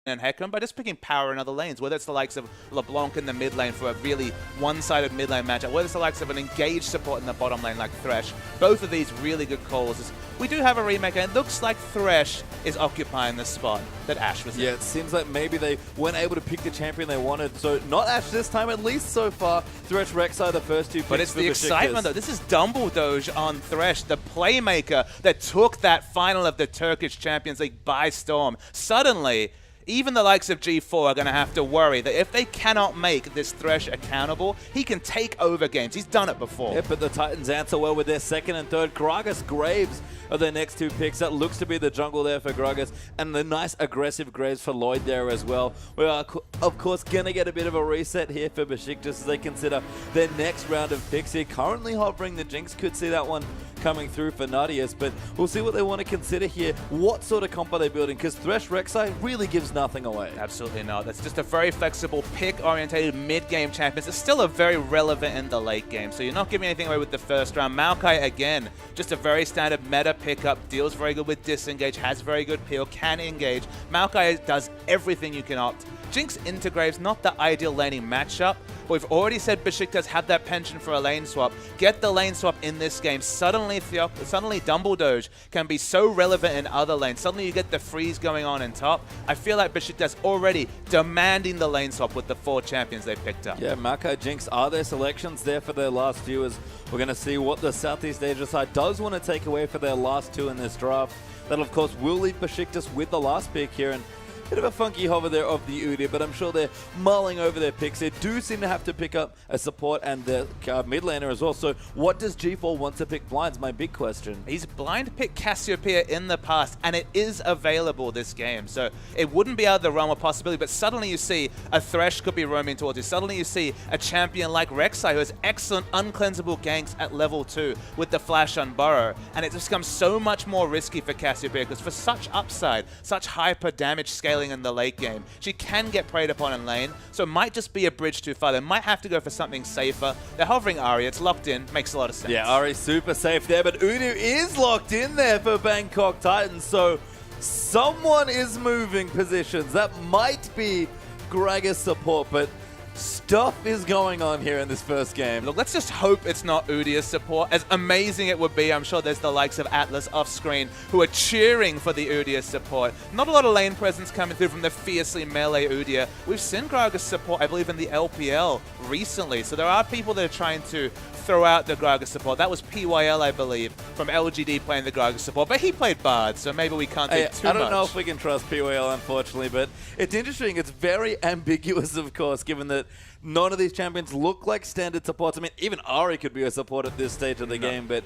and Hecarim by just picking power in other lanes, whether it's the likes of LeBlanc in the mid lane for a really one-sided mid lane matchup, whether it's the likes of an engaged support in the bottom lane like Thresh. Both of these really good calls. We do have a remake, and it looks like Thresh is occupying the spot that Ashe was in. Yeah, it seems like maybe they weren't able to pick the champion they wanted, so not Ashe this time, at least so far. Thresh Rek'Sai, the first two picks. But it's the excitement, though. This is Dumbledore on Thresh, the playmaker that took that final of the Turkish Champions League by storm. Suddenly, even the likes of G4 are going to have to worry that if they cannot make this Thresh accountable, he can take over games. He's done it before. Yeah, but the Titans answer well with their second and third. Gragas, Graves are their next two picks. That looks to be the jungle there for Gragas, and the nice aggressive Graves for Lloyd there as well. We are, of course, going to get a bit of a reset here for Beşiktaş as they consider their next round of picks here. Currently hovering, the Jinx could see that one coming through for Nadius, but we'll see what they want to consider here. What sort of comp are they building? Because Thresh Rek'Sai really gives nothing away. Absolutely not. That's just a very flexible, pick-orientated mid-game champion. It's still a very relevant in the late game, so you're not giving anything away with the first round. Maokai, again, just a very standard meta pickup, deals very good with disengage, has very good peel, can engage. Maokai does everything you can opt. Jinx into Graves, not the ideal laning matchup, but we've already said Beşiktaş have that penchant for a lane swap. Get the lane swap in this game. Suddenly Dumbledore can be so relevant in other lanes. Suddenly you get the freeze going on in top. I feel like Beşiktaş already demanding the lane swap with the 4 champions they've picked up. Yeah, Maokai, Jinx are their selections there for their last few, as we're going to see what the Southeast Asia side does want to take away for their last 2 in this draft. That, of course, will leave Beşiktaş with the last pick here, and bit of a funky hover there of the Udyr, but I'm sure they're mulling over their picks. They do seem to have to pick up a support and the mid laner as well. So what does G4 want to pick blinds? My big question. He's blind picked Cassiopeia in the past, and it is available this game. So it wouldn't be out of the realm of possibility, but suddenly you see a Thresh could be roaming towards you. Suddenly you see a champion like Rek'Sai who has excellent uncleansable ganks at level 2 with the flash on Burrow, and it just becomes so much more risky for Cassiopeia because for such upside, such hyper damage scaling in the late game, she can get preyed upon in lane, so it might just be a bridge too far. They might have to go for something safer. They're hovering Ahri, it's locked in, makes a lot of sense. Yeah, Ahri's super safe there, but Udyr is locked in there for Bangkok Titans, so someone is moving positions. That might be Gragas support, but stuff is going on here in this first game. Look, let's just hope it's not Udyr's support. As amazing it would be, I'm sure there's the likes of Atlas off screen who are cheering for the Udyr support. Not a lot of lane presence coming through from the fiercely melee Udyr. We've seen Gragas support, I believe, in the LPL recently, so there are people that are trying to throw out the Gragas support. That was PYL, I believe, from LGD playing the Gragas support, but he played Bard, so maybe we can't do too much. I don't know if we can trust PYL, unfortunately, but it's interesting. It's very ambiguous, of course, given that none of these champions look like standard supports. I mean, even Ahri could be a support at this stage of the game, but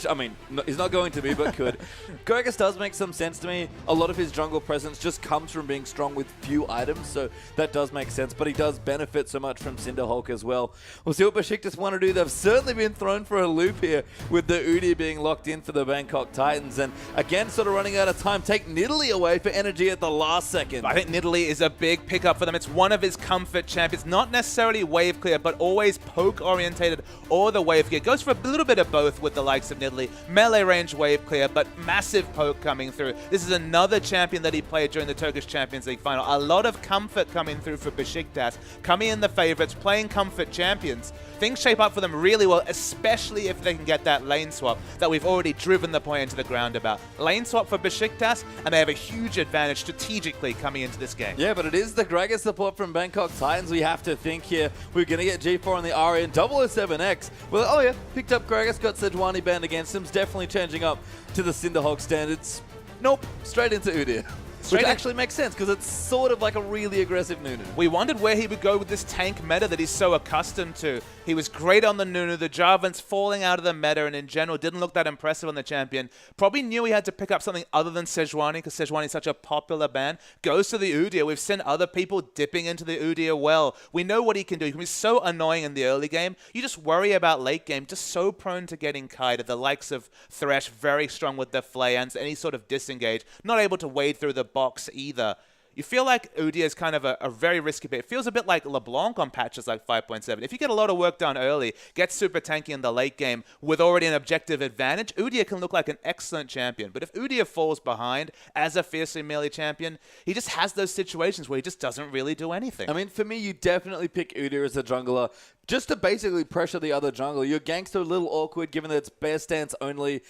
I mean, he's not going to be, but could. Gragas does make some sense to me. A lot of his jungle presence just comes from being strong with few items, so that does make sense, but he does benefit so much from Cinderhulk as well. We'll see what Beşiktaş want to do. They've certainly been thrown for a loop here with the Udyr being locked in for the Bangkok Titans, and again, sort of running out of time. Take Nidalee away for energy at the last second. I think Nidalee is a big pickup for them. It's one of his comfort champions, not necessarily wave clear, but always poke orientated or the wave clear. Goes for a little bit of both with the likes of Nidalee. Melee range wave clear, but massive poke coming through. This is another champion that he played during the Turkish Champions League final. A lot of comfort coming through for Beşiktaş, coming in the favorites, playing comfort champions. Things shape up for them really well, especially if they can get that lane swap that we've already driven the point into the ground about. Lane swap for Beşiktaş, and they have a huge advantage strategically coming into this game. Yeah, but it is the Gragas support from Bangkok Titans we have to think here. We're going to get G4 on the Ahri and 007X. Well, oh yeah, picked up Gragas, got Sejuani banned against him. Definitely changing up to the Cinderhulk standards. Nope, straight into Udyr. Which actually makes sense, because it's sort of like a really aggressive Nunu. We wondered where he would go with this tank meta that he's so accustomed to. He was great on the Nunu. The Jarvan's falling out of the meta, and in general didn't look that impressive on the champion. Probably knew he had to pick up something other than Sejuani, because Sejuani is such a popular ban. Goes to the Udyr. We've seen other people dipping into the Udyr well. We know what he can do. He can be so annoying in the early game. You just worry about late game. Just so prone to getting kited. The likes of Thresh, very strong with the Flayans, any sort of disengage. Not able to wade through the box either. you feel like Udyr is kind of a very risky pick. It feels a bit like LeBlanc on patches like 5.7. If you get a lot of work done early, get super tanky in the late game with already an objective advantage, Udyr can look like an excellent champion. But if Udyr falls behind as a fiercely melee champion, he just has those situations where he just doesn't really do anything. I mean, for me, you definitely pick Udyr as a jungler just to basically pressure the other jungler. Your ganks are a little awkward given that it's bear stance only.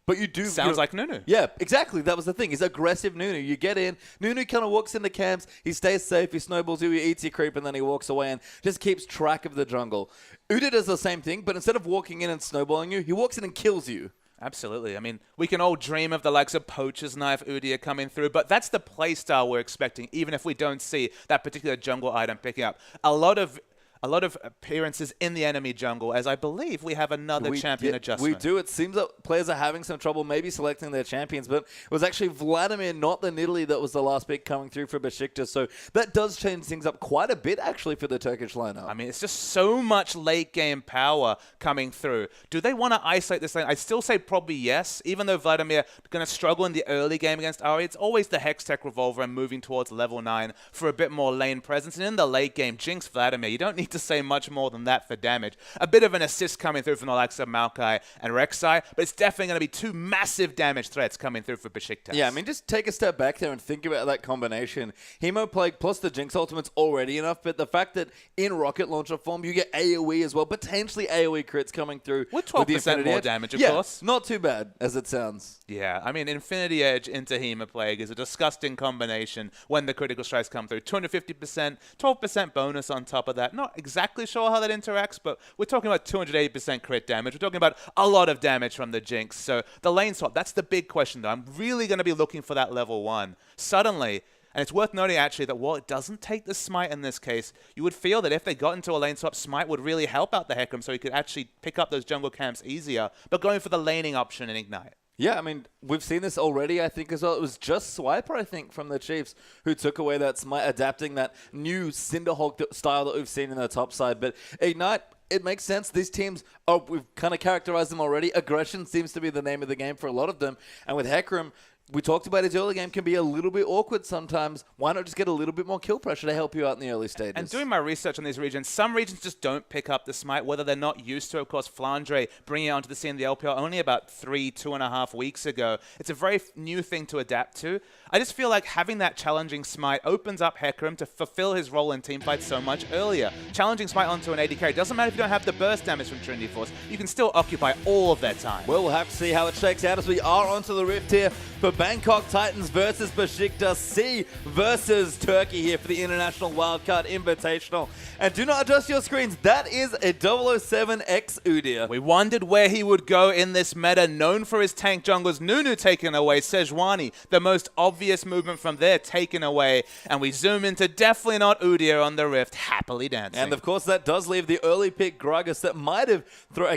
But you do... Sounds like Nunu. Yeah, exactly. That was the thing. He's aggressive Nunu. You get in. Nunu kind of walks into camps. He stays safe. He snowballs you. He eats your creep, and then he walks away and just keeps track of the jungle. Udyr does the same thing, but instead of walking in and snowballing you, he walks in and kills you. Absolutely. I mean, we can all dream of the likes of Poacher's Knife, Udyr coming through, but that's the playstyle we're expecting, even if we don't see that particular jungle item picking up. A lot of appearances in the enemy jungle, as I believe we have another champion adjustment. We do. It seems that players are having some trouble maybe selecting their champions, but it was actually Vladimir, not the Nidalee, that was the last pick coming through for Beşiktaş. So that does change things up quite a bit, actually, for the Turkish lineup. I mean, it's just so much late game power coming through. Do they want to isolate this lane? I'd still say probably yes, even though Vladimir going to struggle in the early game against Ari. It's always the Hextech Revolver and moving towards level 9 for a bit more lane presence. And in the late game, Jinx Vladimir, you don't need to say much more than that for damage. A bit of an assist coming through from the likes of Maokai and Rek'Sai, but it's definitely going to be two massive damage threats coming through for Beşiktaş. Yeah, I mean, just take a step back there and think about that combination. Hemo Plague plus the Jinx ultimate's already enough, but the fact that in rocket launcher form, you get AoE as well, potentially AoE crits coming through. With 12% more damage, of course. Not too bad, as it sounds. Yeah, I mean, Infinity Edge into Hema Plague is a disgusting combination when the critical strikes come through. 250%, 12% bonus on top of that. Not exactly sure how that interacts, but we're talking about 280% crit damage. We're talking about a lot of damage from the Jinx. So the lane swap, that's the big question, though. I'm really going to be looking for that level 1. Suddenly, and it's worth noting, actually, that while it doesn't take the Smite in this case, you would feel that if they got into a lane swap, Smite would really help out the Hecarim so he could actually pick up those jungle camps easier, but going for the laning option in Ignite. Yeah, I mean, we've seen this already, I think, as well. It was just Swiper, I think, from the Chiefs who took away that Smite, adapting that new Cinderhulk style that we've seen in the top side. But Ignite, it makes sense. These teams, we've kind of characterized them already. Aggression seems to be the name of the game for a lot of them. And with Hecarim, we talked about his early game can be a little bit awkward sometimes. Why not just get a little bit more kill pressure to help you out in the early stages? And doing my research on these regions, some regions just don't pick up the Smite, whether they're not used to it. Of course, Flandre bringing it onto the scene in the LPL only about 2.5 weeks ago. It's a very new thing to adapt to. I just feel like having that challenging Smite opens up Hecarim to fulfill his role in teamfights so much earlier. Challenging Smite onto an AD carry doesn't matter if you don't have the burst damage from Trinity Force. You can still occupy all of their time. Well, we'll have to see how it shakes out as we are onto the Rift here for Bangkok Titans versus Beşiktaş C versus Turkey here for the International Wildcard Invitational. And do not adjust your screens. That is a 007X Udyr. We wondered where he would go in this meta, known for his tank junglers. Nunu taken away, Sejuani, the most obvious movement from there, taken away. And we zoom into definitely not Udyr on the Rift, happily dancing. And of course, that does leave the early pick Gragas that might have thrown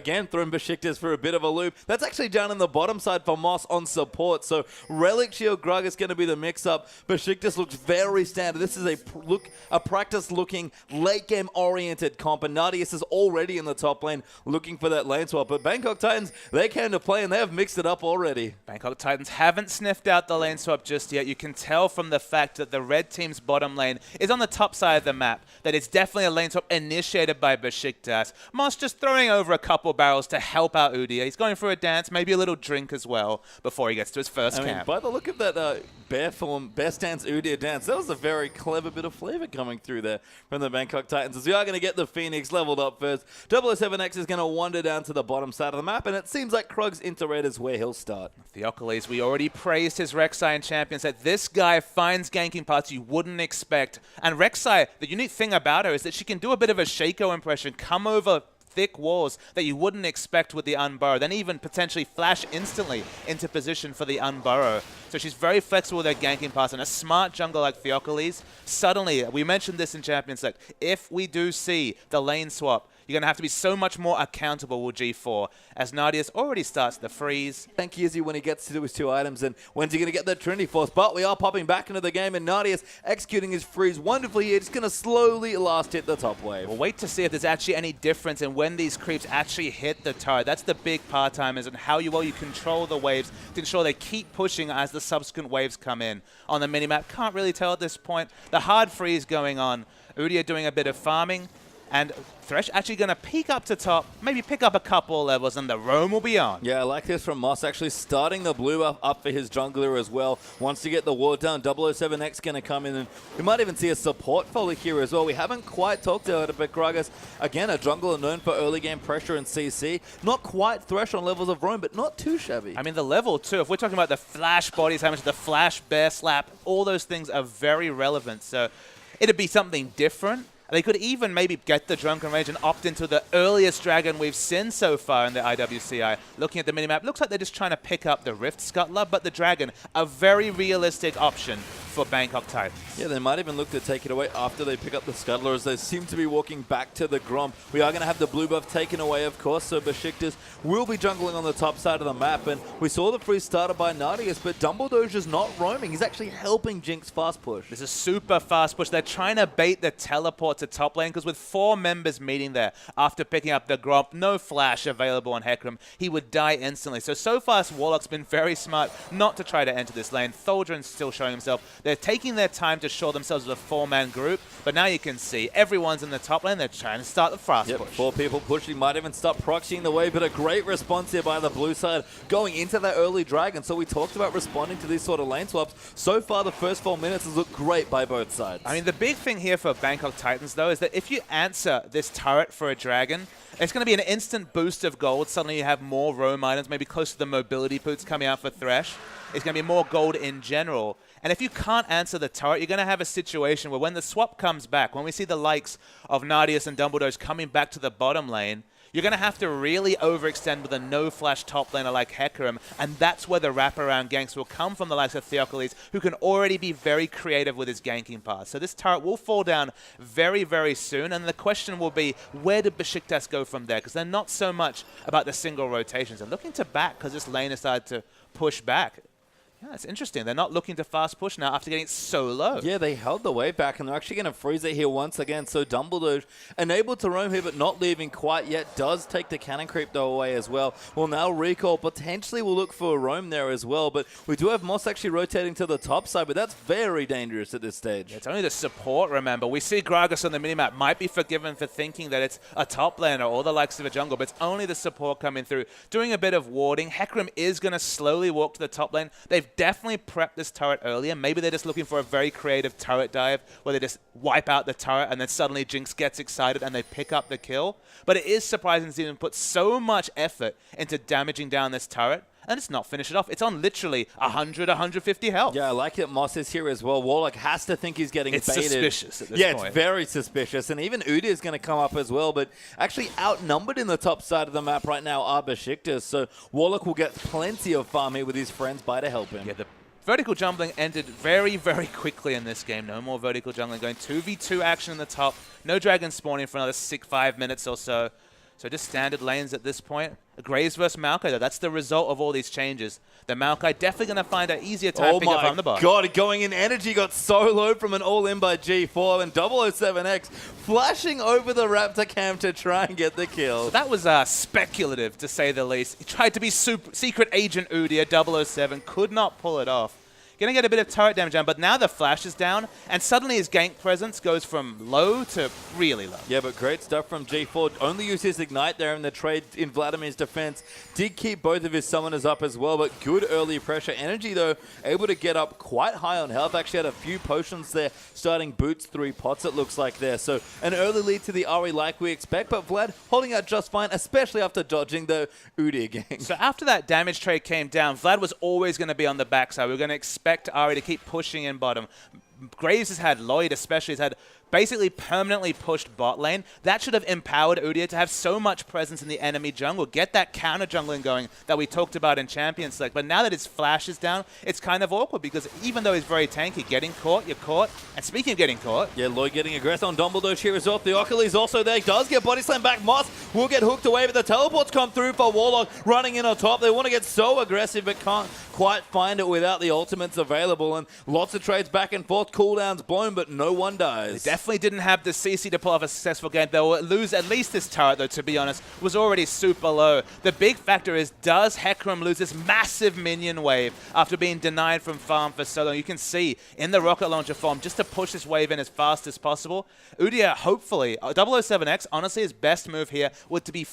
Beşiktaş for a bit of a loop. That's actually down in the bottom side for Moss on support. So Relic Shield Gragas going to be the mix-up. Beşiktaş looks very standard. This is a practice-looking, late-game oriented comp. And Nadius is already in the top lane looking for that lane swap. But Bangkok Titans, they came to play and they have mixed it up already. Bangkok Titans haven't sniffed out the lane swap just yet. You can tell from the fact that the red team's bottom lane is on the top side of the map that it's definitely a lane swap initiated by Beşiktaş. Moss just throwing over a couple barrels to help out Udyr. He's going for a dance, maybe a little drink as well before he gets to his first camp. Mean, by the look of that bear stance Udyr dance, that was a very clever bit of flavor coming through there from the Bangkok Titans. As we are going to get the Phoenix leveled up first. 007X is going to wander down to the bottom side of the map, and it seems like Krug's into red is where he'll start. Theocles, we already praised his Rek'Sai in Champions that this guy finds ganking parts you wouldn't expect. And Rek'Sai, the unique thing about her is that she can do a bit of a Shaco impression, come over thick walls that you wouldn't expect with the unburrow, then even potentially flash instantly into position for the unburrow. So she's very flexible with her ganking pass, and a smart jungle like Theocles, suddenly, we mentioned this in Champions, that if we do see the lane swap, You're going to have to be so much more accountable with G4, as Nadius already starts the freeze. Thank Izzy when he gets to do his 2 items, and when's he going to get that Trinity Force? But we are popping back into the game, and Nadius executing his freeze wonderfully here. Just going to slowly last hit the top wave. We'll wait to see if there's actually any difference in when these creeps actually hit the turret. That's the big part time, is and how well you control the waves to ensure they keep pushing as the subsequent waves come in. On the minimap, can't really tell at this point. The hard freeze going on. Udia doing a bit of farming. And Thresh actually going to peek up to top, maybe pick up a couple levels, and the roam will be on. Yeah, I like this from Moss, actually starting the blue buff up for his jungler as well. Wants to get the ward down. 007X going to come in, and we might even see a support follow here as well. We haven't quite talked about it, but Gragas, again, a jungler known for early game pressure and CC. Not quite Thresh on levels of roam, but not too shabby. I mean, the level, too, if we're talking about the flash bodies, how much the flash bear slap, all those things are very relevant. So it'd be something different. They could even maybe get the Drunken Rage and opt into the earliest dragon we've seen so far in the IWCI. Looking at the minimap, looks like they're just trying to pick up the Rift Scuttler, but the dragon, a very realistic option for Bangkok Titans. Yeah, they might even look to take it away after they pick up the Scuttler, as they seem to be walking back to the Grom. We are going to have the blue buff taken away, of course, so Beşiktaş will be jungling on the top side of the map, and we saw the freeze started by Nadius, but Dumbledore's just not roaming. He's actually helping Jinx fast push. This is super fast push. They're trying to bait the teleport to top lane, because with 4 members meeting there after picking up the Gromp, no flash available on Hecarim, he would die instantly. So far, Warlock's been very smart not to try to enter this lane. Tholdren's still showing himself. They're taking their time to show themselves as a 4-man group, but now you can see everyone's in the top lane. They're trying to start the fast push. 4 people pushing, might even stop proxying the wave, but a great response here by the blue side going into that early dragon. So we talked about responding to these sort of lane swaps. So far, the first 4 minutes has looked great by both sides. I mean, the big thing here for Bangkok Titans, though, is that if you answer this turret for a dragon, it's going to be an instant boost of gold. Suddenly you have more roam items, maybe close to the mobility boots coming out for Thresh. It's going to be more gold in general. And if you can't answer the turret, you're going to have a situation where when the swap comes back, when we see the likes of Nadius and Dumbledore's coming back to the bottom lane, you're going to have to really overextend with a no-flash top laner like Hecarim, and that's where the wraparound ganks will come from the likes of Theocles, who can already be very creative with his ganking path. So this turret will fall down very, very soon, and the question will be, where did Beşiktaş go from there? Because they're not so much about the single rotations. They're looking to back because this lane has started to push back. Yeah, it's interesting. They're not looking to fast push now after getting so low. Yeah, they held the wave back, and they're actually going to freeze it here once again. So Dumbledore, unable to roam here, but not leaving quite yet, does take the cannon creep, though, away as well. Will now recall. Potentially will look for a roam there as well, but we do have Moss actually rotating to the top side, but that's very dangerous at this stage. It's only the support, remember. We see Gragas on the minimap might be forgiven for thinking that it's a top laner or the likes of a jungle, but it's only the support coming through, doing a bit of warding. Hecarim is going to slowly walk to the top lane. They've definitely prepped this turret earlier. Maybe they're just looking for a very creative turret dive where they just wipe out the turret and then suddenly Jinx gets excited and they pick up the kill. But it is surprising to see them put so much effort into damaging down this turret and it's not finish it off. It's on literally 100, 150 health. Yeah, I like it. Moss is here as well. Warlock has to think he's getting baited. It's suspicious at this point. It's very suspicious. And even Udyr is going to come up as well. But actually outnumbered in the top side of the map right now are Beşiktaş. So Warlock will get plenty of farm here with his friends by to help him. Yeah, the vertical jungling ended very, very quickly in this game. No more vertical jungling. Going 2v2 action in the top. No dragon spawning for another 5 minutes or so. So just standard lanes at this point. Graves versus Maokai, though. That's the result of all these changes. The Maokai definitely going to find an easier time picking up from the bottom. Oh my god, going in. Energy got so low from an all-in by G4, and 007X flashing over the Raptor cam to try and get the kill. So that was speculative, to say the least. He tried to be secret agent Udyr, 007, could not pull it off. Going to get a bit of turret damage down, but now the flash is down, and suddenly his gank presence goes from low to really low. Yeah, but great stuff from G4. Only used his Ignite there in the trade in Vladimir's defense. Did keep both of his summoners up as well, but good early pressure. Energy, though, able to get up quite high on health. Actually had a few potions there, starting boots 3 pots, it looks like there. So an early lead to the Ahri like we expect, but Vlad holding out just fine, especially after dodging the Udyr gang. So after that damage trade came down, Vlad was always going to be on the backside. We were going to expect Ahri to keep pushing in bottom. Graves has had, Lloyd especially has had basically permanently pushed bot lane. That should have empowered Udyr to have so much presence in the enemy jungle, get that counter jungling going that we talked about in Champions Select. But now that his flash is down, it's kind of awkward because even though he's very tanky, getting caught, you're caught. And speaking of getting caught... Yeah, Lloyd getting aggressive on Dumbledore here as well. Theocles also there. Does get body slam back. Moss will get hooked away, but the teleports come through for Warlock running in on top. They want to get so aggressive but can't quite find it without the ultimates available. And lots of trades back and forth. Cooldowns blown, but no one dies. They definitely didn't have the CC to pull off a successful game. They'll lose at least this turret, though, to be honest, was already super low. The big factor is, does Hecarim lose this massive minion wave after being denied from farm for so long? You can see in the rocket launcher form, just to push this wave in as fast as possible. Udyr, hopefully, 007X, honestly, his best move here would to be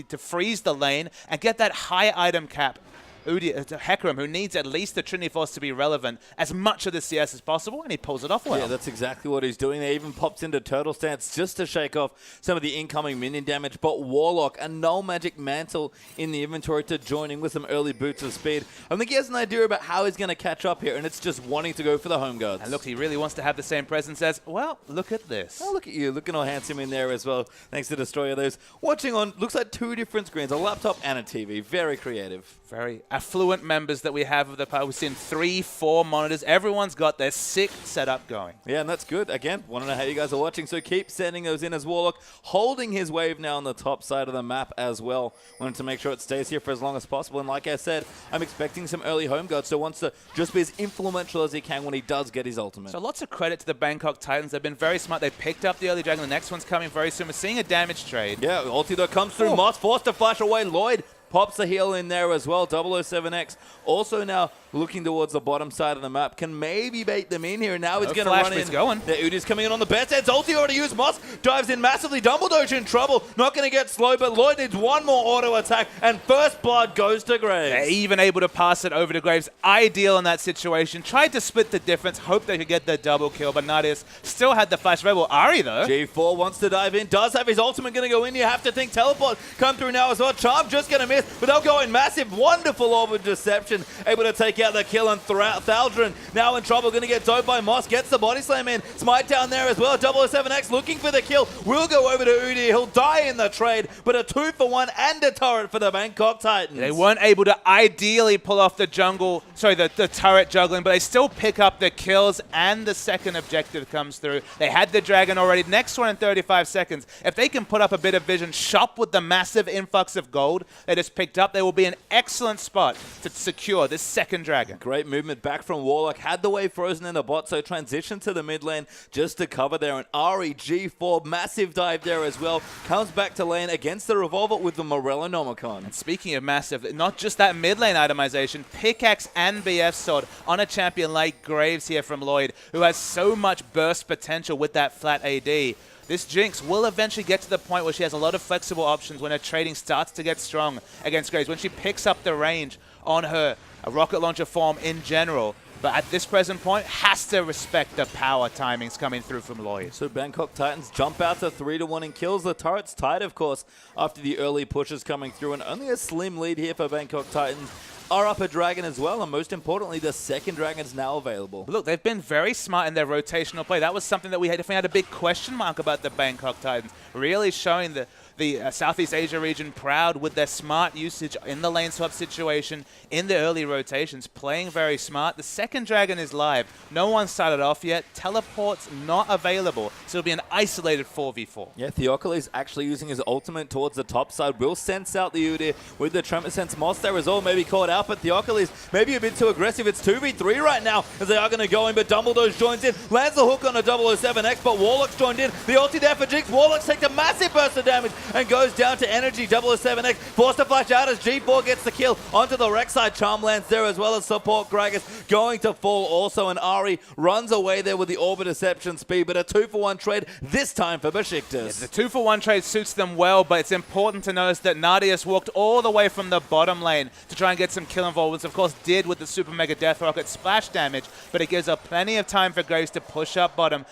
to freeze the lane and get that high item cap. Hecarim, who needs at least the Trinity Force to be relevant, as much of the CS as possible, and he pulls it off well. Yeah, that's exactly what he's doing. They even pops into Turtle Stance just to shake off some of the incoming minion damage, but Warlock, a Null Magic Mantle in the inventory to join in with some early boots of speed. I think he has an idea about how he's going to catch up here, and it's just wanting to go for the home guards. And look, he really wants to have the same presence as, well, look at this. Oh, look at you, looking all handsome in there as well, thanks to Destroyer. Those watching on, looks like 2 different screens, a laptop and a TV. Very creative. Very affluent members that we have of the party. We've seen 3, 4 monitors. Everyone's got their sick setup going. Yeah, and that's good. Again, want to know how you guys are watching, so keep sending those in as Warlock, holding his wave now on the top side of the map as well. Wanted to make sure it stays here for as long as possible, and like I said, I'm expecting some early home guards, so wants to just be as influential as he can when he does get his ultimate. So lots of credit to the Bangkok Titans. They've been very smart. They picked up the early dragon. The next one's coming very soon. We're seeing a damage trade. Yeah, ulti though comes through. Moss forced to flash away. Lloyd pops a heal in there as well. 007X also now looking towards the bottom side of the map. Can maybe bait them in here. Now he's going to run in. Going. The Udyr's coming in on the best edge. Ulti already used. Moss dives in massively. Dumbledore's in trouble. Not going to get slow, but Lloyd needs one more auto attack, and first blood goes to Graves. They're even able to pass it over to Graves. Ideal in that situation. Tried to split the difference. Hoped they could get the double kill, but Nadius still had the flash rebel. Ari, though. G4 wants to dive in. Does have his ultimate going to go in. You have to think teleport come through now as well. Charm just going to miss, but they'll go in massive, wonderful orb of deception. Able to take out the kill, and Thaldrin now in trouble. Going to get doped by Moss. Gets the body slam in. Smite down there as well. 007X looking for the kill. Will go over to Udyr. He'll die in the trade, but a 2-for-1 and a turret for the Bangkok Titans. They weren't able to ideally pull off the the turret juggling, but they still pick up the kills, and the second objective comes through. They had the dragon already. Next one in 35 seconds. If they can put up a bit of vision, shop with the massive influx of gold they just picked up, they will be an excellent spot to secure this second dragon. Great movement back from Warlock. Had the wave frozen in the bot, so transition to the mid lane just to cover there. And Ari G4, massive dive there as well. Comes back to lane against the Revolver with the Morellonomicon. And speaking of massive, not just that mid lane itemization, pickaxe and BF sword on a champion like Graves here from Lloyd, who has so much burst potential with that flat AD. This Jinx will eventually get to the point where she has a lot of flexible options when her trading starts to get strong against Graves, when she picks up the range on her rocket launcher form in general. But at this present point, has to respect the power timings coming through from Lloyd. So Bangkok Titans jump out to 3-1 in kills. The turret's tied, of course, after the early pushes coming through, and only a slim lead here for Bangkok Titans. Are up a dragon as well, and most importantly, the second dragon is now available. Look, they've been very smart in their rotational play. That was something that we definitely had a big question mark about the Bangkok Titans. Really showing the Southeast Asia region proud with their smart usage in the lane swap situation, in the early rotations, playing very smart. The second dragon is live. No one started off yet. Teleport's not available, so it'll be an isolated 4v4. Yeah, Theocles actually using his ultimate towards the top side. Will sense out the Udyr with the Tremor Sense. Moss there as well, maybe caught out, but Theocles maybe a bit too aggressive. It's 2v3 right now as they are going to go in, but Dumbledore joins in. Lands the hook on a 007X, but Warlock's joined in. The ulti there for Jinx. Warlock's takes a massive burst of damage and goes down to energy. 007X forced to flash out as G4 gets the kill onto the wreck side. Charm lands there as well as support. Gragas going to fall also, and Ari runs away there with the Orb of Deception speed, but a 2-for-1 trade this time for Beşiktaş. Yeah, the 2-for-1 trade suits them well, but it's important to notice that Nadius walked all the way from the bottom lane to try and get some kill involvements. Of course, did with the Super Mega Death Rocket splash damage, but it gives her plenty of time for Graves to push up bottom.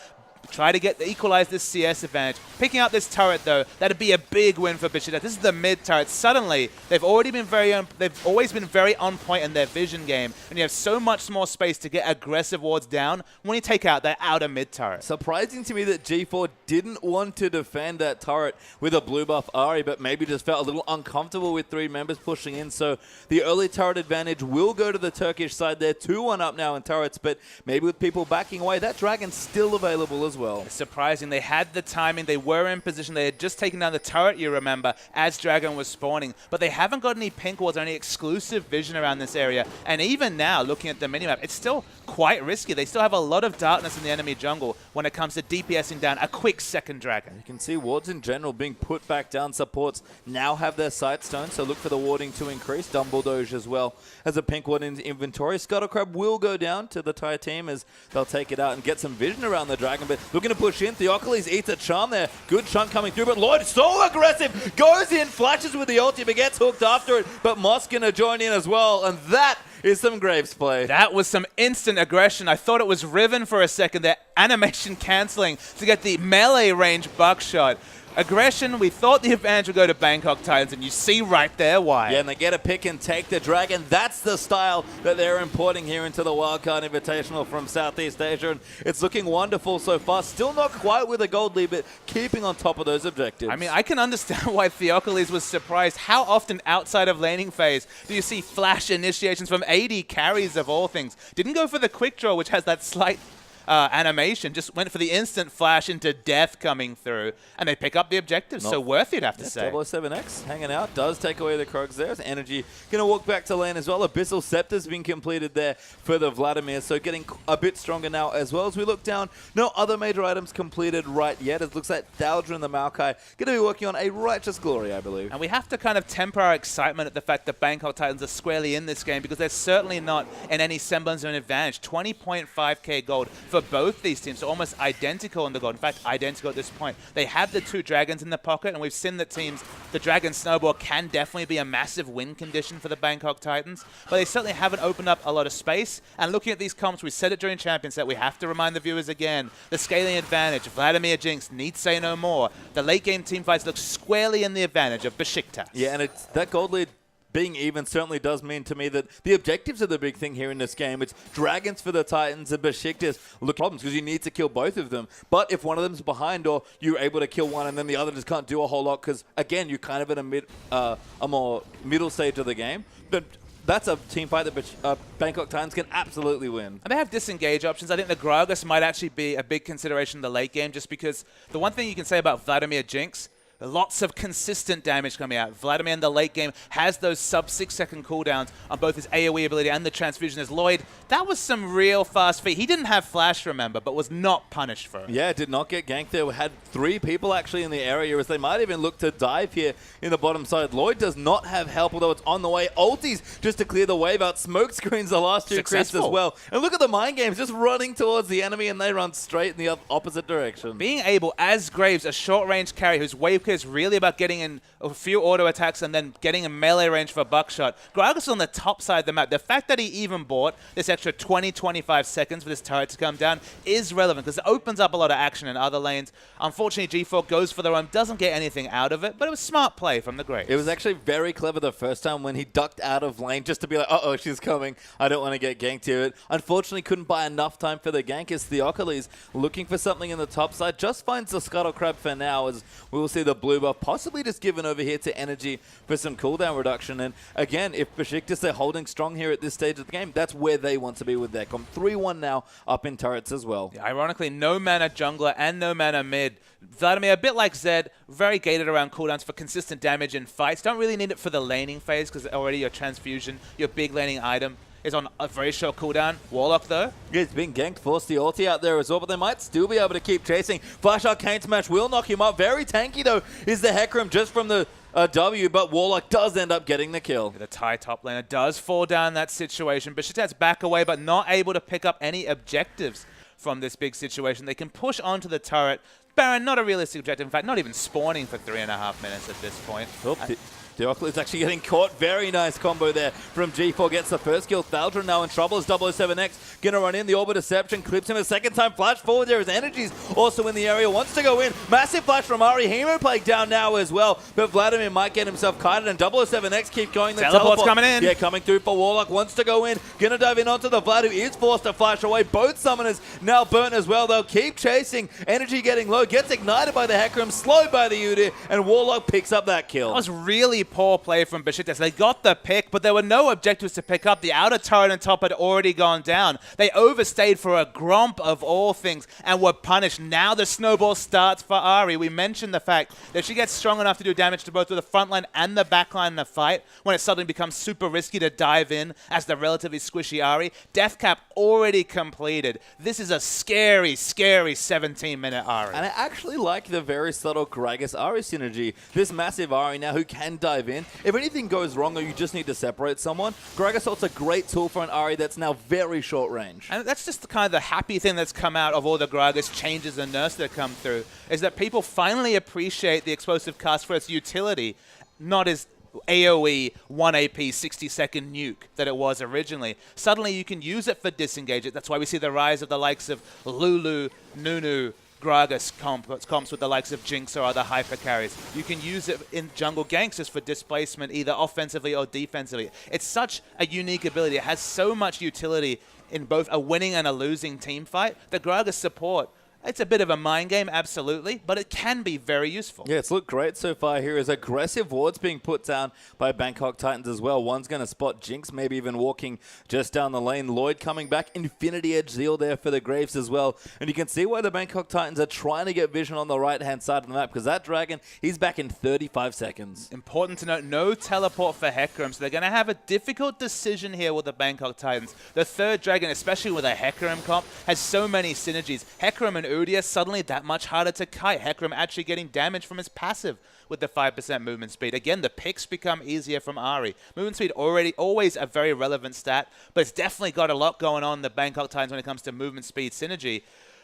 try to equalize this CS advantage. Picking up this turret, though, that'd be a big win for Beşiktaş. This is the mid turret. Suddenly, they've always been very on point in their vision game, and you have so much more space to get aggressive wards down when you take out that outer mid turret. Surprising to me that G4 didn't want to defend that turret with a blue buff Ahri, but maybe just felt a little uncomfortable with 3 members pushing in. So the early turret advantage will go to the Turkish side. They're 2-1 up now in turrets, but maybe with people backing away, that dragon's still available as well. It's surprising. They had the timing. They were in position. They had just taken down the turret, you remember, as Dragon was spawning. But they haven't got any pink wards or any exclusive vision around this area. And even now, looking at the minimap, it's still quite risky. They still have a lot of darkness in the enemy jungle when it comes to DPSing down a quick second Dragon. You can see wards in general being put back down. Supports now have their sight stone, so look for the warding to increase. Dumbledoge as well as a pink ward in inventory. Scuttlecrab will go down to the Thai team as they'll take it out and get some vision around the Dragon, but looking to push in. Theocles eats a charm there. Good chunk coming through, but Lloyd so aggressive. Goes in, flashes with the ulti, but gets hooked after it. But Moss gonna join in as well, and that is some Graves play. That was some instant aggression. I thought it was Riven for a second. Their animation canceling to get the melee range buckshot. Aggression, we thought the advantage would go to Bangkok Titans, and you see right there why. Yeah, and they get a pick and take the Dragon. That's the style that they're importing here into the Wildcard Invitational from Southeast Asia, and it's looking wonderful so far. Still not quite with a gold lead, but keeping on top of those objectives. I mean, I can understand why Theocles was surprised. How often outside of laning phase do you see flash initiations from AD carries of all things? Didn't go for the quick draw, which has that slight animation, just went for the instant flash into death coming through, and they pick up the objectives. So worth it, I have to say. 007X hanging out, does take away the Krogs there. So Energy going to walk back to lane as well. Abyssal Scepter's been completed there for the Vladimir, so getting a bit stronger now as well. As we look down, no other major items completed right yet. It looks like Daldra and the Maokai going to be working on a Righteous Glory, I believe. And we have to kind of temper our excitement at the fact that Bangkok Titans are squarely in this game, because they're certainly not in any semblance of an advantage. 20.5k gold for both these teams, so almost identical in the gold. In fact, identical at this point. They have the 2 dragons in the pocket, and we've seen that teams, the Dragon Snowball can definitely be a massive win condition for the Bangkok Titans, but they certainly haven't opened up a lot of space. And looking at these comps, we said it during Champions that we have to remind the viewers again, the scaling advantage, Vladimir Jinx, need say no more. The late game team fights look squarely in the advantage of Beşiktaş. Yeah, and it's that gold lead being even certainly does mean to me that the objectives are the big thing here in this game. It's Dragons for the Titans and Beşiktaş look problems because you need to kill both of them. But if one of them's behind, or you're able to kill one and then the other just can't do a whole lot because, again, you're kind of in a more middle stage of the game, then that's a team fight that Bangkok Titans can absolutely win. And they have disengage options. I think the Gragas might actually be a big consideration in the late game, just because the one thing you can say about Vladimir Jinx, lots of consistent damage coming out. Vladimir in the late game has those sub-6 second cooldowns on both his AoE ability and the transfusion. As Lloyd, that was some real fast feet. He didn't have flash, remember, but was not punished for it. Yeah, did not get ganked there. We had 3 people actually in the area, as they might even look to dive here in the bottom side. Lloyd does not have help, although it's on the way. Ultis just to clear the wave out. Smoke screens the last 2 creeps as well. And look at the mind games, just running towards the enemy, and they run straight in the opposite direction. Being able, as Graves, a short-range carry whose wave is really about getting in a few auto attacks and then getting a melee range for buckshot. Gragas on the top side of the map. The fact that he even bought this extra 20-25 seconds for this turret to come down is relevant because it opens up a lot of action in other lanes. Unfortunately, G4 goes for the roam, doesn't get anything out of it, but it was smart play from the Graves. It was actually very clever the first time when he ducked out of lane just to be like, uh-oh, she's coming. I don't want to get ganked here. It unfortunately couldn't buy enough time for the gank as Theocles looking for something in the top side. Just finds the Scuttle Crab for now as we will see the blue buff possibly just given over here to Energy for some cooldown reduction. And again, if Beşiktaş are holding strong here at this stage of the game, that's where they want to be with their comp. 3-1 now up in turrets as well. Yeah, ironically, no mana jungler and no mana mid. Vladimir, a bit like Zed, very gated around cooldowns for consistent damage in fights. Don't really need it for the laning phase because already your transfusion, your big laning item, is on a very short cooldown. Warlock, though. Yeah, he's been ganked, forced the ulti out there as well, but they might still be able to keep chasing. Flash Arcane Smash will knock him up. Very tanky, though, is the Hecarim just from the W, but Warlock does end up getting the kill. The Thai top laner does fall down in that situation. Beşiktaş back away, but not able to pick up any objectives from this big situation. They can push onto the turret. Baron, not a realistic objective. In fact, not even spawning for 3.5 minutes at this point. Theocles actually getting caught. Very nice combo there from G4. Gets the first kill. Thaldron now in trouble as 007X going to run in. The Orb of Deception clips him a second time. Flash forward there. His energies also in the area. Wants to go in. Massive flash from Ari. Hemo Plague down now as well. But Vladimir might get himself kited. And 007X keep going. The Teleport's coming in. Yeah, coming through for Warlock. Wants to go in. Going to dive in onto the Vlad, who is forced to flash away. Both summoners now burnt as well. They'll keep chasing. Energy getting low. Gets ignited by the Hecarim. Slowed by the Udyr. And Warlock picks up that kill. That was really poor play from Beşiktaş. They got the pick, but there were no objectives to pick up. The outer turret and top had already gone down. They overstayed for a Gromp of all things and were punished. Now the snowball starts for Ari. We mentioned the fact that she gets strong enough to do damage to both the front line and the back line in a fight when it suddenly becomes super risky to dive in as the relatively squishy Ari. Death cap already completed. This is a scary, scary 17-minute Ari. And I actually like the very subtle Gragas Ari synergy. This massive Ari now who can dive in. If anything goes wrong or you just need to separate someone, Gragas Ult's a great tool for an Ari that's now very short range. And that's just kind of the happy thing that's come out of all the Gragas changes and nerfs that come through, is that people finally appreciate the explosive cast for its utility, not as AoE 1 AP 60-second nuke that it was originally. Suddenly you can use it for disengage. That's why we see the rise of the likes of Lulu, Nunu, Gragas comps with the likes of Jinx or other hyper carries. You can use it in jungle ganks just for displacement, either offensively or defensively. It's such a unique ability. It has so much utility in both a winning and a losing team fight. The Gragas support, it's a bit of a mind game, absolutely, but it can be very useful. Yeah, it's looked great so far here. As aggressive wards being put down by Bangkok Titans as well. One's going to spot Jinx, maybe even walking just down the lane. Lloyd coming back. Infinity Edge Zeal there for the Graves as well. And you can see why the Bangkok Titans are trying to get vision on the right-hand side of the map, because that dragon, he's back in 35 seconds. Important to note, no teleport for Hecarim, so they're going to have a difficult decision here with the Bangkok Titans. The third dragon, especially with a Hecarim comp, has so many synergies. Hecarim and Udyr suddenly that much harder to kite. Hecarim actually getting damage from his passive with the 5% movement speed. Again, the picks become easier from Ari. Movement speed always a very relevant stat, but it's definitely got a lot going on in the Bangkok Titans when it comes to movement speed synergy.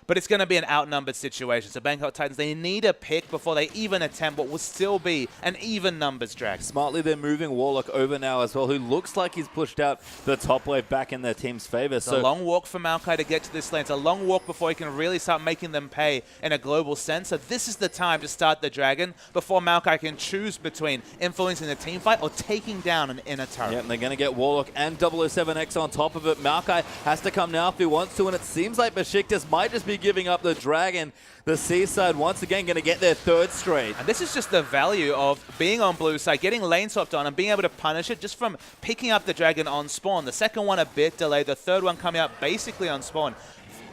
But it's going to be an outnumbered situation. So Bangkok Titans, they need a pick before they even attempt what will still be an even numbers drag. Smartly, they're moving Warlock over now as well, who looks like he's pushed out the top wave back in their team's favor. It's a long walk for Maokai to get to this lane. It's a long walk before he can really start making them pay in a global sense. So this is the time to start the dragon before Maokai can choose between influencing the team fight or taking down an inner turret. Yep, and they're going to get Warlock and 007X on top of it. Maokai has to come now if he wants to, and it seems like Beşiktaş might just be giving up the dragon. The Seaside once again going to get their third straight. And this is just the value of being on blue side, getting lane swapped on and being able to punish it just from picking up the dragon on spawn. The second one a bit delayed, the third one coming out basically on spawn.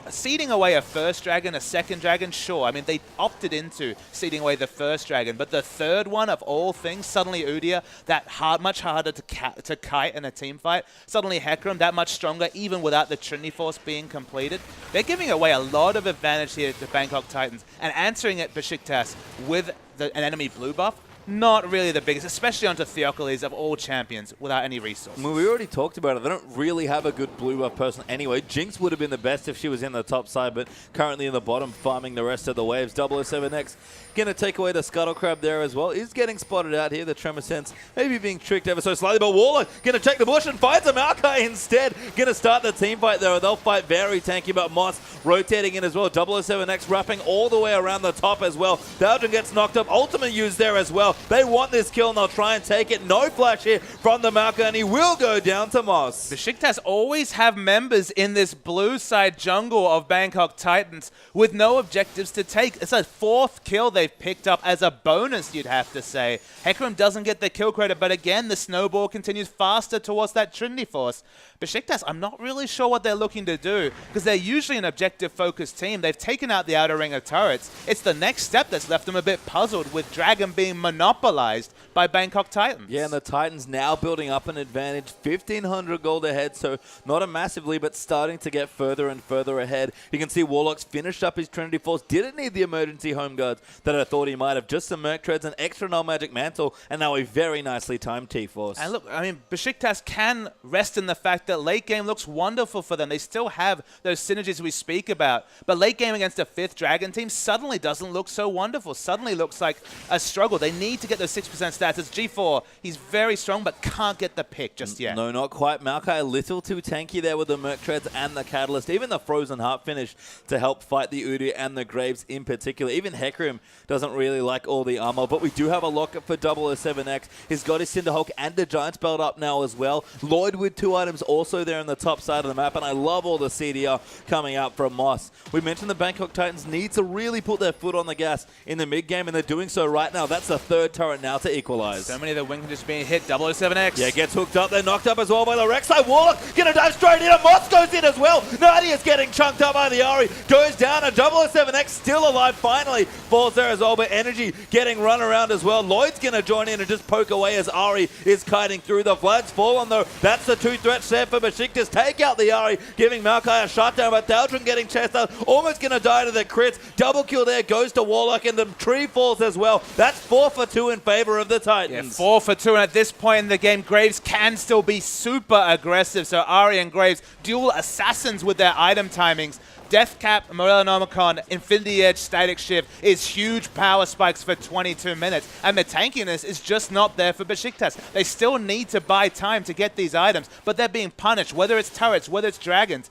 Seeding away a first dragon, a second dragon, sure. I mean, they opted into seeding away the first dragon, but the third one of all things, suddenly Udyr, that much harder to kite in a team fight. Suddenly Hecarim, that much stronger, even without the Trinity Force being completed. They're giving away a lot of advantage here to Bangkok Titans, and answering it Beşiktaş with an enemy blue buff. Not really the biggest, especially onto Theocles of all champions without any resources. Well, we already talked about it. They don't really have a good blue buff person anyway. Jinx would have been the best if she was in the top side, but currently in the bottom, farming the rest of the waves. 007X going to take away the Scuttle Crab there as well. He's getting spotted out here. The Tremor Sense maybe being tricked ever so slightly, but Warlock going to check the bush and finds a Maokai instead. Going to start the team fight there. They'll fight very tanky, but Moss rotating in as well. 007X wrapping all the way around the top as well. Thaldron gets knocked up. Ultimate used there as well. They want this kill and they'll try and take it. No flash here from the Maokai, and he will go down to Moss. Beşiktaş always have members in this blue side jungle of Bangkok Titans with no objectives to take. It's a fourth kill they've picked up as a bonus, you'd have to say. Hecarim doesn't get the kill credit, but again, the snowball continues faster towards that Trinity Force. Beşiktaş, I'm not really sure what they're looking to do, because they're usually an objective-focused team. They've taken out the outer ring of turrets. It's the next step that's left them a bit puzzled, with Dragon being monopolized by Bangkok Titans. Yeah, and the Titans now building up an advantage. 1,500 gold ahead, so not a massively, but starting to get further and further ahead. You can see Warlock's finished up his Trinity Force. Didn't need the emergency home guards that I thought he might have. Just some Merc Treads, an extra Null Magic Mantle, and now a very nicely timed T-Force. And look, I mean, Beşiktaş can rest in the fact that late game looks wonderful for them. They still have those synergies we speak about. But late game against a 5th Dragon team suddenly doesn't look so wonderful. Suddenly looks like a struggle. They need need to get those 6% stats. As G4, he's very strong, but can't get the pick just yet. No, not quite. Maokai a little too tanky there with the Merc Treads and the Catalyst. Even the Frozen Heart finish to help fight the Udyr and the Graves in particular. Even Hecarim doesn't really like all the armor, but we do have a locket for 007X. He's got his Cinderhulk and the Giant's Belt up now as well. Lloyd with 2 items also there on the top side of the map, and I love all the CDR coming out from Moss. We mentioned the Bangkok Titans need to really put their foot on the gas in the mid game, and they're doing so right now. That's the 3rd turret now to equalize. So many of the wing just being hit. 007X. Yeah, gets hooked up. They're knocked up as well by the Rek'Sai. Warlock gonna dive straight in, and Moss goes in as well. Nadia's getting chunked up by the Ari. Goes down, and 007X still alive finally. Falls there as well, but Energy getting run around as well. Lloyd's gonna join in and just poke away as Ari is kiting through. The flags fallen though. That's the 2 threats there for Beşiktaş. Take out the Ari, giving Maokai a shutdown, but Thaldron getting chased out. Almost gonna die to the crits. Double kill there goes to Warlock, and the tree falls as well. That's 4 for 2 in favor of the Titans. Yeah, 4 for 2, and at this point in the game, Graves can still be super aggressive. So Ari and Graves, dual assassins with their item timings. Death Cap, Morellonomicon, Infinity Edge, Static Shift is huge power spikes for 22 minutes. And the tankiness is just not there for Beşiktaş. They still need to buy time to get these items, but they're being punished, whether it's turrets, whether it's dragons.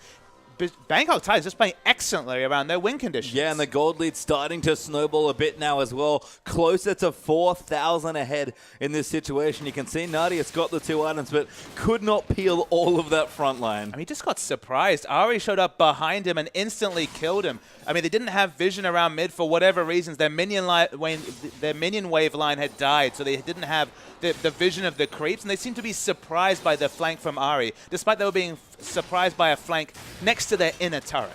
Bangkok Titans just playing excellently around their win conditions. Yeah, and the gold lead's starting to snowball a bit now as well. Closer to 4,000 ahead in this situation. You can see Nadia's got the 2 items, but could not peel all of that front line. I mean, he just got surprised. Ari showed up behind him and instantly killed him. I mean, they didn't have vision around mid for whatever reasons. Their minion wave line had died, so they didn't have the vision of the creeps, and they seemed to be surprised by the flank from Ari, despite they were being surprised by a flank next to their inner turret.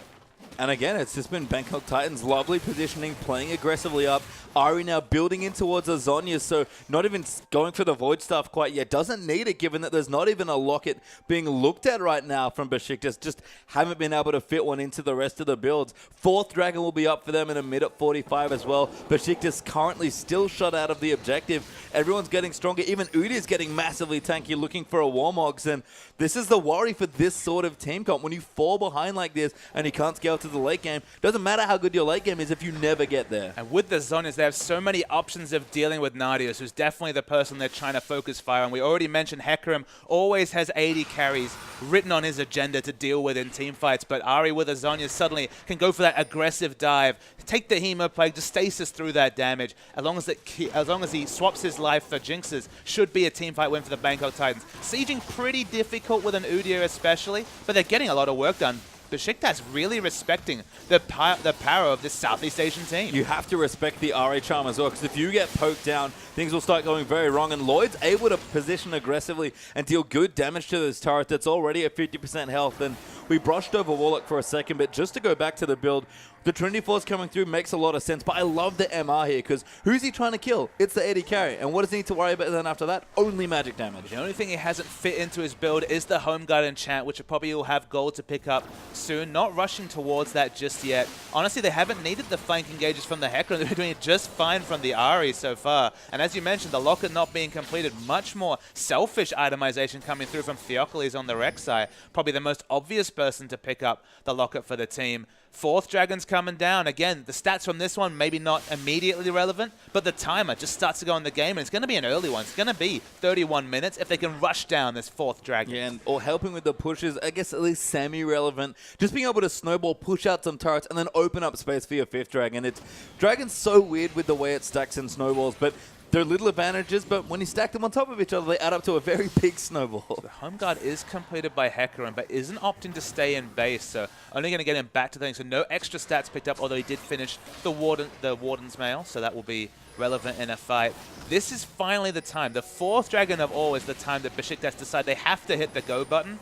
And again, it's just been Bangkok Titans' lovely positioning, playing aggressively up. Ari now building in towards a Zhonya, so not even going for the Void stuff quite yet. Doesn't need it, given that there's not even a locket being looked at right now from Beşiktaş. Just haven't been able to fit one into the rest of the builds. 4th Dragon will be up for them in a mid at 45 as well. Beşiktaş currently still shut out of the objective. Everyone's getting stronger. Even Udyr's getting massively tanky, looking for a Warmogs, and this is the worry for this sort of team comp. When you fall behind like this and you can't scale to the late game, doesn't matter how good your late game is if you never get there. And with the Zhonyas, they have so many options of dealing with Nadius, who's definitely the person they're trying to focus fire on. We already mentioned Hecarim always has 80 carries written on his agenda to deal with in team fights, but Ari with a Zhonya suddenly can go for that aggressive dive, take the Hemoplague, just stasis through that damage. As long as he swaps his life for Jinx's, should be a team fight win for the Bangkok Titans. Sieging pretty difficult with an Udyr especially, but they're getting a lot of work done. Beşiktaş really respecting the power of this Southeast Asian team. You have to respect the RA charm as well, because if you get poked down, things will start going very wrong, and Lloyd's able to position aggressively and deal good damage to this turret that's already at 50% health. And we brushed over Warlock for a second, but just to go back to the build, the Trinity Force coming through makes a lot of sense, but I love the MR here, because who's he trying to kill? It's the AD carry, and what does he need to worry about then after that? Only magic damage. The only thing he hasn't fit into his build is the Home Guard enchant, which probably will have gold to pick up soon. Not rushing towards that just yet. Honestly, they haven't needed the flank engages from the Hecarim. They're doing it just fine from the Ari so far. And as you mentioned, the locket not being completed, much more selfish itemization coming through from Theocles on the Rek'Sai. Probably the most obvious person to pick up the locket for the team. 4th Dragon's coming down. Again, the stats from this one maybe not immediately relevant, but the timer just starts to go in the game, and it's going to be an early one. It's going to be 31 minutes if they can rush down this 4th Dragon. Yeah, or helping with the pushes, I guess at least semi-relevant. Just being able to snowball, push out some turrets, and then open up space for your 5th Dragon. Dragon's so weird with the way it stacks and snowballs, but they're little advantages, but when you stack them on top of each other, they add up to a very big snowball. The Home Guard is completed by Hecarim, but isn't opting to stay in base, so only going to get him back to things. So no extra stats picked up, although he did finish the Warden's Mail, so that will be relevant in a fight. This is finally the time. The 4th Dragon of all is the time that Beşiktaş decide they have to hit the go button.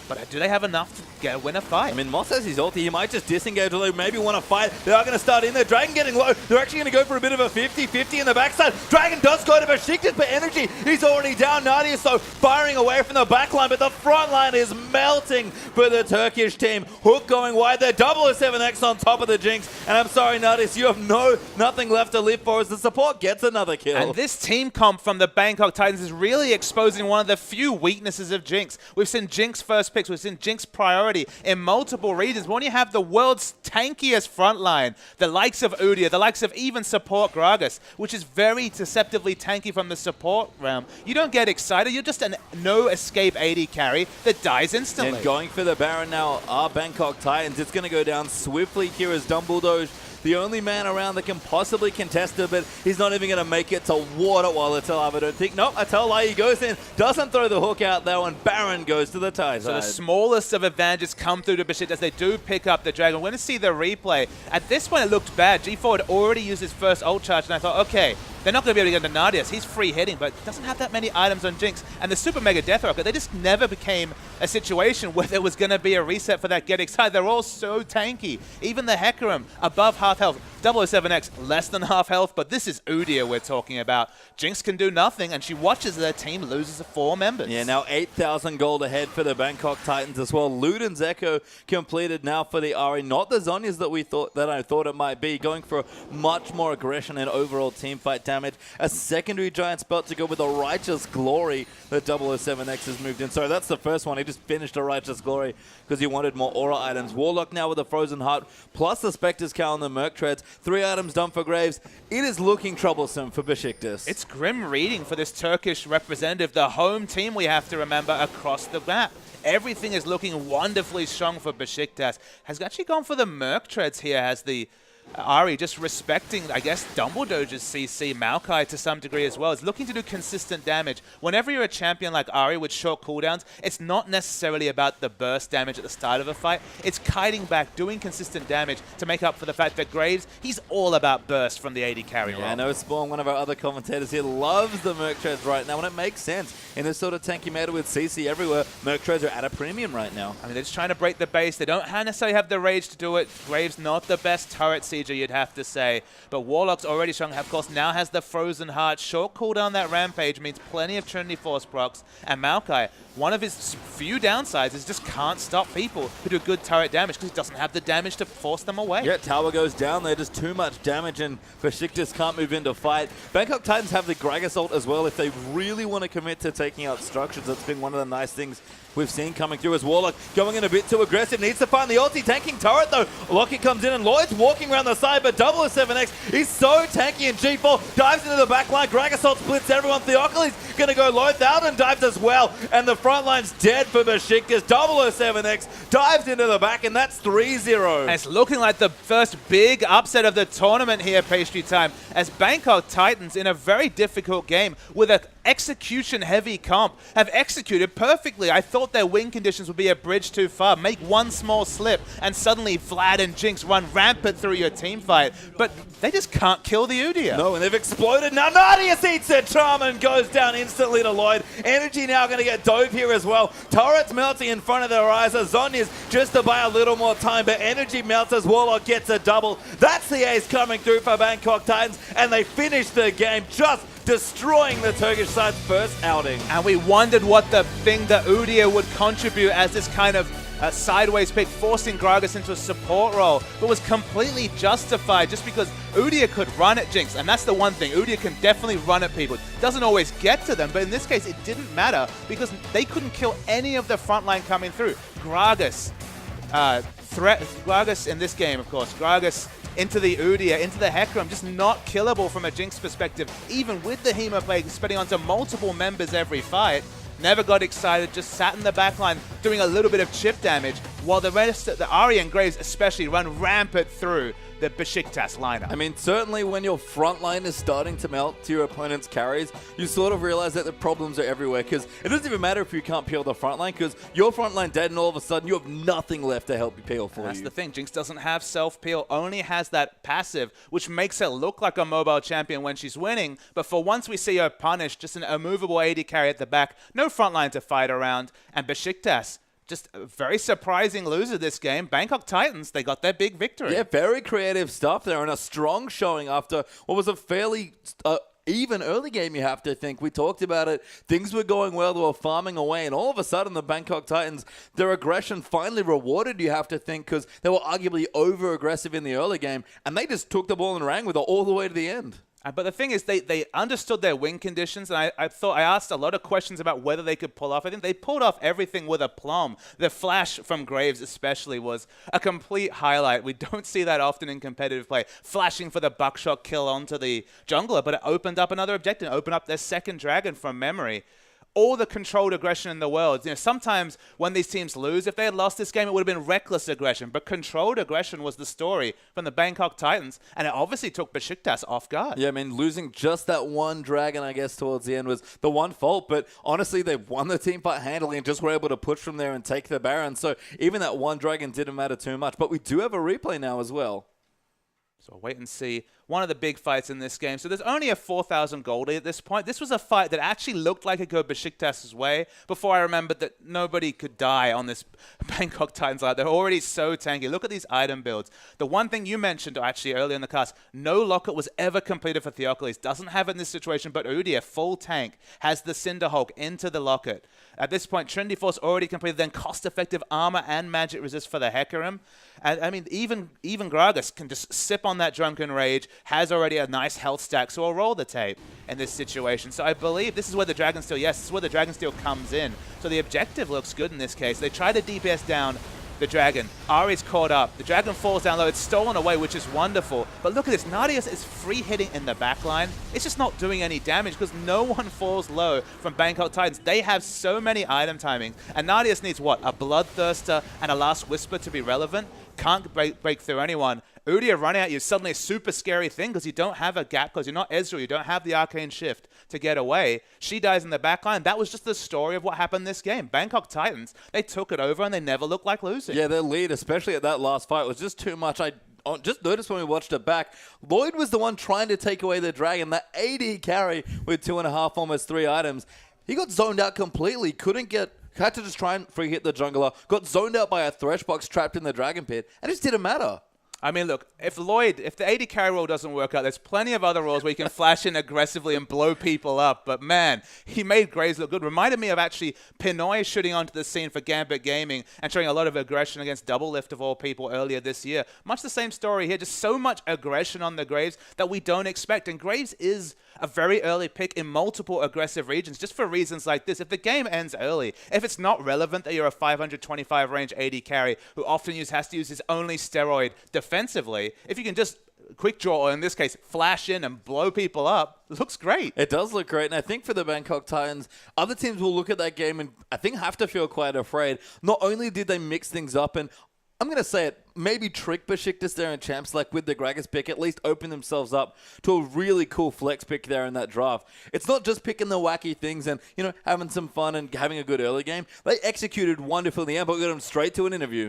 But do they have enough to win a fight? I mean, Moss has his ulti. He might just disengage, or they maybe want to fight. They are going to start in there. Dragon getting low. They're actually going to go for a bit of a 50-50 in the backside. Dragon does go to Beşiktaş, but energy, he's already down. Nadia so firing away from the backline, but the front line is melting for the Turkish team. Hook going wide there. 007X on top of the Jinx. And I'm sorry, Nadia, you have nothing left to live for as the support gets another kill. And this team comp from the Bangkok Titans is really exposing one of the few weaknesses of Jinx. We've seen Jinx first pick picks. We've seen Jinx priority in multiple regions. When you have the world's tankiest front line, the likes of Udyr, the likes of even support Gragas, which is very deceptively tanky from the support realm, you don't get excited. You're just a no-escape AD carry that dies instantly. And going for the Baron now are Bangkok Titans. It's going to go down swiftly here as Dumbledore, the only man around that can possibly contest it, but he's not even going to make it to water while it's alive, I don't think. Nope, I tell lie, he goes in, doesn't throw the hook out though, and Baron goes to the tie side. So the smallest of advantages come through to Beşiktaş. They do pick up the Dragon. We're going to see the replay. At this point, it looked bad. G4 had already used his first ult charge, and I thought, okay, they're not going to be able to get into Nadius. He's free hitting, but doesn't have that many items on Jinx. And the Super Mega Death Rocket, they just never became a situation where there was going to be a reset for that Get Excited. They're all so tanky. Even the Hecarim, above half health. 007X, less than half health, but this is Udyr we're talking about. Jinx can do nothing, and she watches their team loses 4 members. Yeah, now 8,000 gold ahead for the Bangkok Titans as well. Luden's Echo completed now for the Ahri. Not the Zhonya's that I thought it might be. Going for much more aggression and overall team fight damage. A secondary giant spell to go with a Righteous Glory that 007X has moved in. Sorry, that's the first one. He just finished a Righteous Glory because he wanted more aura items. Warlock now with a Frozen Heart, plus the Spectre's Cowl and the Merc Treads. 3 items done for Graves. It is looking troublesome for Beşiktaş. It's grim reading for this Turkish representative, the home team we have to remember across the map. Everything is looking wonderfully strong for Beşiktaş. Has actually gone for the Merc Treads here, has the Ahri, just respecting, I guess, Dumbledore's CC, Maokai to some degree as well. Is looking to do consistent damage. Whenever you're a champion like Ahri with short cooldowns, it's not necessarily about the burst damage at the start of a fight. It's kiting back, doing consistent damage to make up for the fact that Graves, he's all about burst from the AD carry role. I know Spawn, one of our other commentators here, loves the Merc Treads right now, and it makes sense. In this sort of tanky meta with CC everywhere, Merc Treads are at a premium right now. I mean, they're just trying to break the base. They don't necessarily have the rage to do it. Graves not the best turret sieger, you'd have to say. But Warlock's already strong. Of course, now has the Frozen Heart. Short cooldown that Rampage means plenty of Trinity Force procs. And Maokai, one of his few downsides is just can't stop people who do good turret damage because he doesn't have the damage to force them away. Yeah, tower goes down there. Just too much damage, and Beşiktaş can't move into fight. Bangkok Titans have the Gragas ult as well if they really want to commit to taking out structures. That's been one of the nice things we've seen coming through as Warlock going in a bit too aggressive. Needs to find the ulti. Tanking turret though. Locky comes in and Lloyd's walking around the side, but 007X, he's so tanky, and G4 dives into the back line. Gragas ult splits everyone. Theocles going to go low. Thouden dives as well, and the front line's dead for Beşiktaş. 007X dives into the back, and that's 3-0. It's looking like the first big upset of the tournament here, Pastry Time, as Bangkok Titans in a very difficult game with an execution-heavy comp have executed perfectly. I thought their win conditions would be a bridge too far. Make one small slip, and suddenly Vlad and Jinx run rampant through your team fight. But they just can't kill the Udyr. No, and they've exploded. Now Nadius eats it. Charmin goes down instantly to Lloyd. Energy now going to get dove here as well. Turrets melting in front of their eyes. Zhonya's just to buy a little more time, but energy melts as Warlock gets a double. That's the ace coming through for Bangkok Titans, and they finish the game just destroying the Turkish side's first outing. And we wondered what the thing that Udyr would contribute as this kind of sideways pick, forcing Gragas into a support role, but was completely justified just because Udyr could run at Jinx, and that's the one thing. Udyr can definitely run at people. Doesn't always get to them, but in this case it didn't matter because they couldn't kill any of the front line coming through. Gragas, Gragas in this game, of course, Gragas into the Udyr, into the Hecarim, just not killable from a Jinx perspective, even with the Hemoplague spreading onto multiple members every fight. Never got excited, just sat in the backline doing a little bit of chip damage, while the rest of the Ahri and Graves especially run rampant through the Beşiktaş lineup. I mean, certainly when your front line is starting to melt to your opponent's carries, you sort of realize that the problems are everywhere, because it doesn't even matter if you can't peel the front line, because your front line dead and all of a sudden you have nothing left to help you peel for you. That's the thing. Jinx doesn't have self-peel, only has that passive, which makes her look like a mobile champion when she's winning, but for once we see her punished, just an immovable AD carry at the back, no front line to fight around, and Beşiktaş, just a very surprising loser this game. Bangkok Titans, they got their big victory. Yeah, very creative stuff there, and a strong showing after what was a fairly even early game, you have to think. We talked about it. Things were going well. They were farming away, and all of a sudden, the Bangkok Titans, their aggression finally rewarded, you have to think, because they were arguably over-aggressive in the early game, and they just took the ball and ran with it all the way to the end. But the thing is, they understood their win conditions, and I thought I asked a lot of questions about whether they could pull off. I think they pulled off everything with aplomb. The flash from Graves especially was a complete highlight. We don't see that often in competitive play. Flashing for the buckshot kill onto the jungler, but it opened up another objective, it opened up their second dragon from memory. All the controlled aggression in the world. You know, sometimes when these teams lose, if they had lost this game, it would have been reckless aggression. But controlled aggression was the story from the Bangkok Titans, and it obviously took Beşiktaş off guard. Yeah, I mean, losing just that one dragon, I guess, towards the end was the one fault. But honestly, they won the team fight handily and just were able to push from there and take the Baron. So even that one dragon didn't matter too much. But we do have a replay now as well. So we'll wait and see. One of the big fights in this game. So there's only a 4,000 goldie at this point. This was a fight that actually looked like it could go Beşiktaş's way before I remembered that nobody could die on this Bangkok Titans line. They're already so tanky. Look at these item builds. The one thing you mentioned actually earlier in the cast, no locket was ever completed for Theocles. Doesn't have it in this situation, but Udyr, full tank, has the Cinder Hulk into the locket. At this point, Trinity Force already completed, then cost-effective armor and magic resist for the Hecarim. And I mean, even Gragas can just sip on that Drunken Rage, has already a nice health stack, so I'll roll the tape in this situation. So I believe this is where the Dragonsteel, yes, this is where the Dragonsteel comes in. So the objective looks good in this case. They try to DPS down the dragon. Ahri's caught up. The dragon falls down low. It's stolen away, which is wonderful. But look at this. Nadius is free hitting in the backline. It's just not doing any damage because no one falls low from Bangkok Titans. They have so many item timings. And Nadius needs what? A Bloodthirster and a Last Whisper to be relevant. Can't break through anyone. Udyr running at you is suddenly a super scary thing because you don't have a gap, because you're not Ezreal, you don't have the Arcane Shift to get away. She dies in the backline. That was just the story of what happened this game. Bangkok Titans, they took it over and they never looked like losing. Yeah, their lead, especially at that last fight, was just too much. I just noticed when we watched it back, Lloyd was the one trying to take away the dragon. That AD carry with 2.5, almost 3 items. He got zoned out completely, had to just try and free hit the jungler, got zoned out by a Thresh box trapped in the dragon pit, and it just didn't matter. I mean, look, if the AD carry roll doesn't work out, there's plenty of other roles where you can flash in aggressively and blow people up. But man, he made Graves look good. Reminded me of actually Pinoy shooting onto the scene for Gambit Gaming and showing a lot of aggression against Double Lift of all people earlier this year. Much the same story here, just so much aggression on the Graves that we don't expect. And Graves is a very early pick in multiple aggressive regions just for reasons like this. If the game ends early, if it's not relevant that you're a 525 range AD carry who often has to use his only steroid defensively, if you can just quick draw, or in this case, flash in and blow people up, it looks great. It does look great, and I think for the Bangkok Titans, other teams will look at that game and I think have to feel quite afraid. Not only did they mix things up, and I'm going to say it, maybe trick Beşiktaş there in champs, like with the Gragas pick, at least open themselves up to a really cool flex pick there in that draft. It's not just picking the wacky things and, having some fun and having a good early game. They executed wonderfully in the end, but we got them straight to an interview.